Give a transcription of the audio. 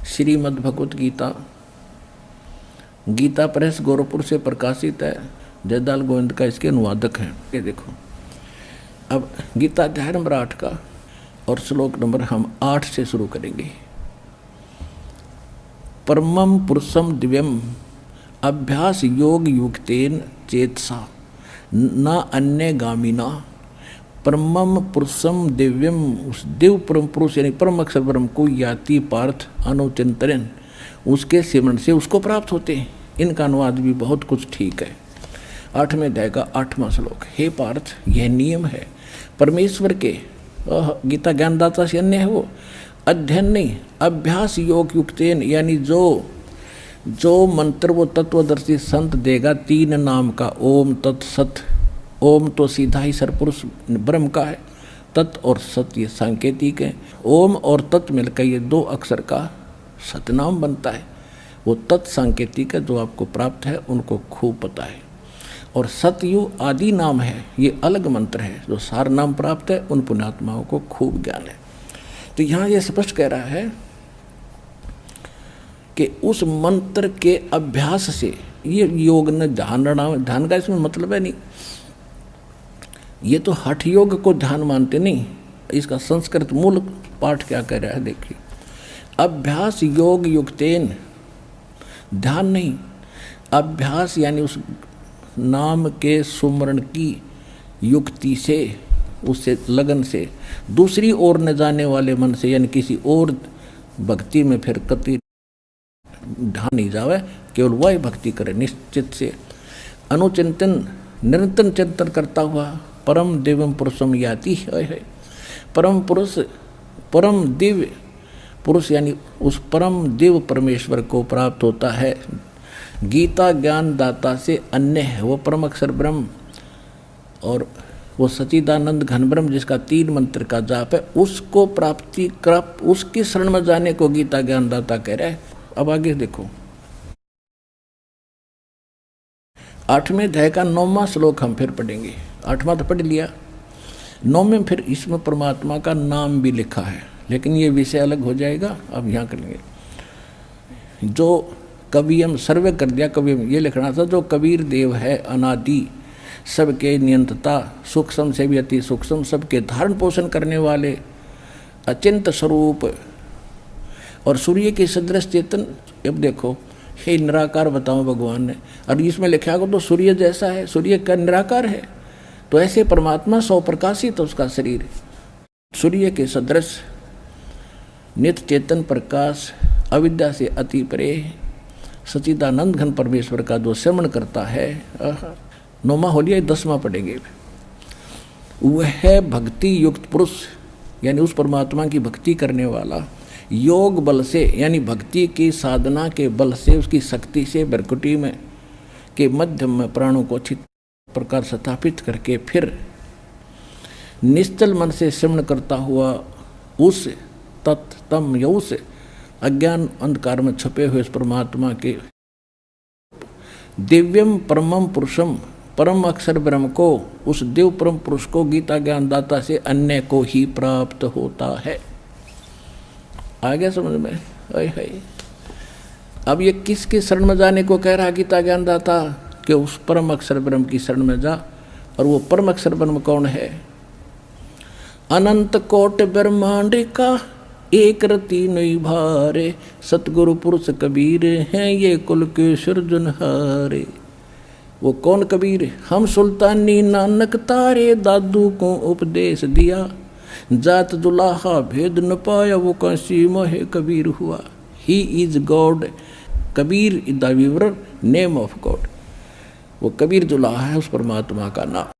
Shrimad Bhagavad Gita, Gita press Gorakhpur से प्रकाशित है। जयदाल गोविंद का इसके अनुवादक हैं। ये देखो, अब गीता अध्याय नंबर 8 का और श्लोक नंबर हम 8 से शुरू करेंगे। परमं पुरुषम दिव्यम अभ्यास योग युक्तेन चेतसा न अन्य गामिना। परमं पुरुषम दिव्यम, उस दिव्य परम पुरुष यानी परम अक्षर ब्रह्म को याति पार्थ अनुचिंतन, उसके सिमरण से उसको प्राप्त होते हैं। इनका अनुवाद भी बहुत कुछ ठीक है। 8वें अध्याय का 8वां श्लोक। हे पार्थ, यह नियम है परमेश्वर के, गीता ज्ञानदाता से अन्य है वो, अध्ययन नहीं, अभ्यास योग युक्तेन, यानी जो मंत्र वो तत्वदर्शी संत देगा 3 नाम का, ओम तत्सत। ओम तो सीधा ही सरपुरुष ब्रह्म का है, तत् और सत ये सांकेतिक है। ओम और तत् मिलकर ये 2 अक्षर का सतनाम बनता है। वो तत् सांकेतिक है, जो आपको प्राप्त है उनको खूब पता है। और सतयु आदि नाम है, ये अलग मंत्र है। जो सार नाम प्राप्त है उन पुण्यात्माओं को खूब ज्ञान है। तो यहाँ ये स्पष्ट कह रहा है कि उस मंत्र के अभ्यास से, ये योग न ध्यान का इसमें मतलब है नहीं, ये तो हठ योग को ध्यान मानते नहीं। इसका संस्कृत मूल पाठ क्या कह रहा है देखिए, अभ्यास योग युक्तेन, ध्यान नहीं, अभ्यास यानी उस नाम के सुमरण की युक्ति से, उससे लगन से, दूसरी ओर न जाने वाले मन से, यानी किसी और भक्ति में फिर कति ध्यान नहीं जावे, केवल वही भक्ति करे निश्चित से। अनुचिंतन, निरंतर चिंतन करता हुआ परम दिव्यम पुरुषम याति है। परम पुरुष, परम दिव्य पुरुष यानी उस परम दिव्य परमेश्वर को प्राप्त होता है। गीता ज्ञान दाता से अन्य है वो परम अक्षर ब्रह्म, और वो सच्चिदानंद घन ब्रह्म जिसका 3 मंत्र का जाप है, उसको प्राप्ति कर, उसकी शरण में जाने को गीता ज्ञान दाता कह रहा है। अब आगे देखो, 8वें अध्याय का 9वां श्लोक हम फिर पढ़ेंगे। 8वां तो पढ़ लिया, 9वें फिर इसमें परमात्मा का नाम भी लिखा है, लेकिन ये विषय अलग हो जाएगा, अब यहाँ करेंगे। जो कवियम सर्वे कर दिया, कवियम ये लिखना था, जो कबीर देव है अनादि, सबके नियंत्रता, सूक्ष्म से भी अति सूक्ष्म, सबके धारण पोषण करने वाले, अचिंत स्वरूप और सूर्य के सदृश चेतन। अब देखो, हे निराकार बताओ भगवान ने, और इसमें लिखा को तो सूर्य जैसा है, सूर्य का निराकार है, तो ऐसे परमात्मा 100 प्रकाशित तो उसका शरीर सूर्य के सदृश, नित्य चेतन प्रकाश, अविद्या से अति परे, सच्चिदानंद घन परमेश्वर का जो श्रवण करता है। 9वां हो लिया, 10वां पढ़ेंगे। वह भक्ति युक्त पुरुष, यानी उस परमात्मा की भक्ति करने वाला, योग बल से, यानी भक्ति की साधना के बल से, उसकी शक्ति से प्रकृति में के मध्यम में प्राणों को अच्छी प्रकार स्थापित करके फिर निश्चल मन से श्रवण करता हुआ उस तत्तम या उस अज्ञान अंधकार में छुपे हुए उस परमात्मा के दिव्यम परमम पुरुषम, परम अक्षर ब्रह्म को, उस दिव्य परम पुरुष को गीता ज्ञान दाता से अन्य को ही प्राप्त होता है। आ गया समझ में? है। अब ये किसके शरण में जाने को कह रहा गीता ज्ञान दाता? कि उस परम अक्षर ब्रह्म की शरण में जा। और वो परम अक्षर ब्रह्म कौन है? अनंत कोट ब्रह्मांड का एक रति नहीं भारे, सतगुरु पुरुष कबीर हैं ये कुल के सृजनहारे। वो कौन कबीर? हम सुल्तानी नानक तारे, दादू को उपदेश दिया, जात दुलाहा भेद न पाया, वो काशी मोहे कबीर हुआ। He is God, Kabir is the weaver name of God. वो कबीर दुलाहा है उस परमात्मा का नाम।